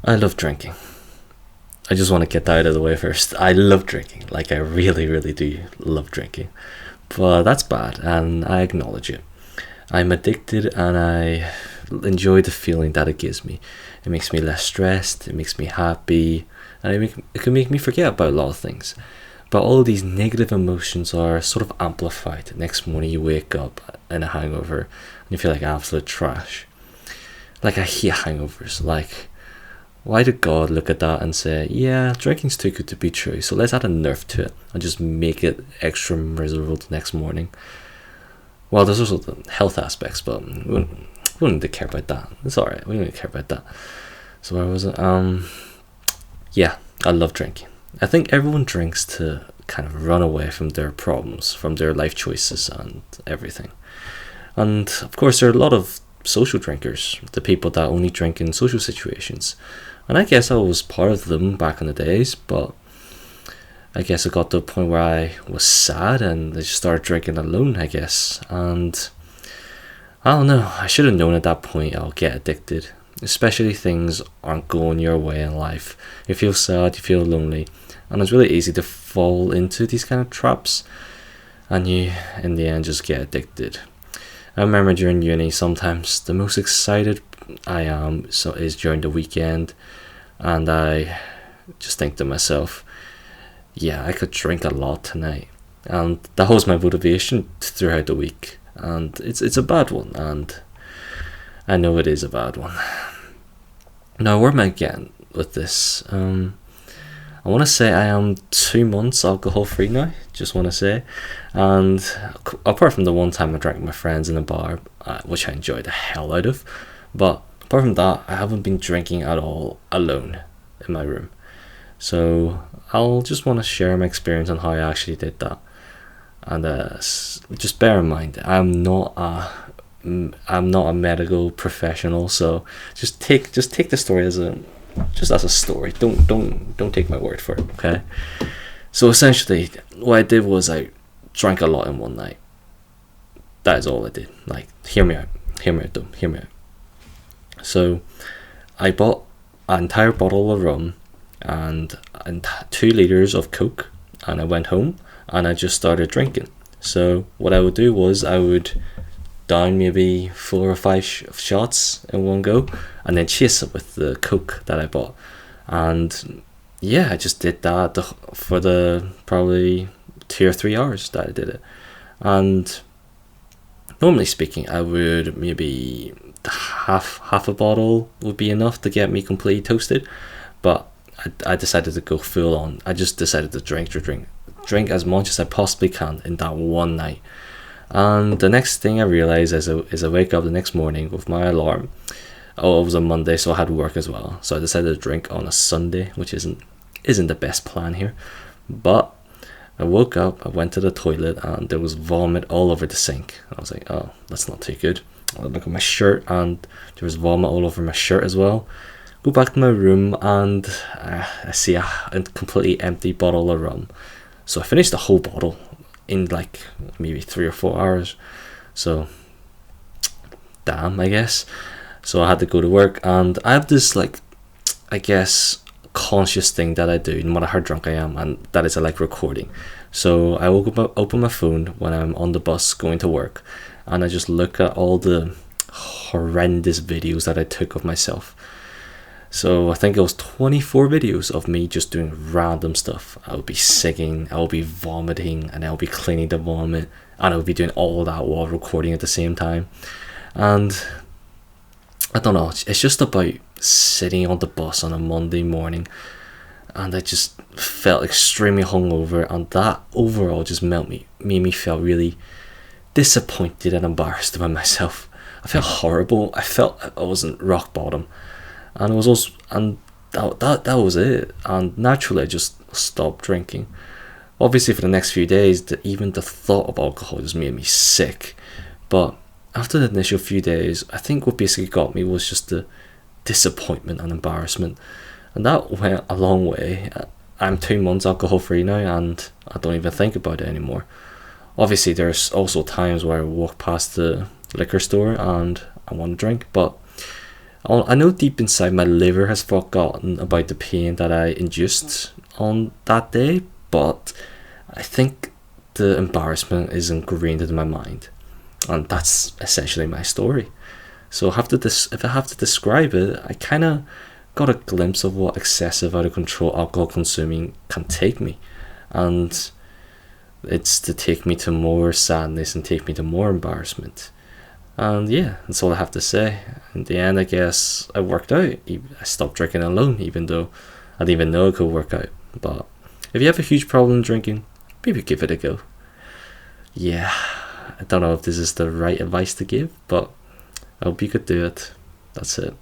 I love drinking. I just want to get that out of the way first. I love drinking. Like, I really, really do love drinking. But that's bad, and I acknowledge it. I'm addicted, and I enjoy the feeling that it gives me. It makes me less stressed, it makes me happy, and it can make me forget about a lot of things. But all of these negative emotions are sort of amplified. The next morning, you wake up in a hangover, and you feel like absolute trash. Like, I hate hangovers. Like, why did God look at that and say, yeah, drinking's too good to be true, so let's add a nerf to it and just make it extra miserable the next morning? Well, there's also the health aspects, but we don't need to care about that. It's alright, we don't need to care about that. So where was it? Yeah, I love drinking. I think everyone drinks to kind of run away from their problems, from their life choices and everything. And of course, there are a lot of social drinkers, the people that only drink in social situations. And I guess I was part of them back in the days, but I guess it got to a point where I was sad and I just started drinking alone, I guess. And I don't know, I should have known at that point I'll get addicted, especially things aren't going your way in life. You feel sad, you feel lonely, and it's really easy to fall into these kind of traps, and you, in the end, just get addicted. I remember during uni, sometimes the most excited I am is during the weekend, and I just think to myself, yeah, I could drink a lot tonight, and that was my motivation throughout the week. And it's a bad one, and I know it is a bad one. Now, where am I getting with this? I want to say I am 2 months alcohol free now, just want to say. And apart from the one time I drank with my friends in a bar, which I enjoyed the hell out of, but apart from that, I haven't been drinking at all alone in my room. So I'll just want to share my experience on how I actually did that. And just bear in mind, I'm not a medical professional, so just take the story as a story. Don't take my word for it, okay? So essentially, what I did was I drank a lot in one night. That is all I did. Like, hear me out though. So I bought an entire bottle of rum and 2 liters of Coke, and I went home and I just started drinking. So what I would do was I would down maybe 4 or 5 shots in one go, and then chase it with the Coke that I bought. And yeah, I just did that for the probably 2 or 3 hours that I did it. And normally speaking, I would maybe half a bottle would be enough to get me completely toasted, but I decided to go full on. I just decided to drink as much as I possibly can in that one night. And the next thing I realized is I wake up the next morning with my alarm. Oh, it was a Monday, so I had work as well. So I decided to drink on a Sunday, which isn't the best plan here. But I woke up, I went to the toilet, and there was vomit all over the sink. I was like, oh, that's not too good. I look at my shirt, and there was vomit all over my shirt as well. Go back to my room, and I see a completely empty bottle of rum. So I finished the whole bottle in like maybe 3 or 4 hours. So damn, I guess. So I had to go to work, and I have this, like, I guess, conscious thing that I do no matter how drunk I am, and that is I like recording. So I open my phone when I'm on the bus going to work, and I just look at all the horrendous videos that I took of myself. So I think it was 24 videos of me just doing random stuff. I would be singing, I would be vomiting, and I would be cleaning the vomit, and I would be doing all that while recording at the same time. And I don't know, it's just about sitting on the bus on a Monday morning, and I just felt extremely hungover, and that overall just made me feel really disappointed and embarrassed about myself. I felt horrible. I felt I wasn't rock bottom. And it was also, and that was it. And naturally, I just stopped drinking. Obviously, for the next few days, even the thought of alcohol just made me sick. But after the initial few days, I think what basically got me was just the disappointment and embarrassment, and that went a long way. I'm 2 months alcohol free now, and I don't even think about it anymore. Obviously, there's also times where I walk past the liquor store and I want to drink, but I know deep inside my liver has forgotten about the pain that I induced on that day, but I think the embarrassment is ingrained in my mind, and that's essentially my story. So if I have to describe it, I kind of got a glimpse of what excessive, out of control alcohol consuming can take me, and it's to take me to more sadness and take me to more embarrassment. And yeah, that's all I have to say. In the end, I guess I worked out. I stopped drinking alone, even though I didn't even know I could work out. But if you have a huge problem drinking, maybe give it a go. Yeah, I don't know if this is the right advice to give, but I hope you could do it. That's it.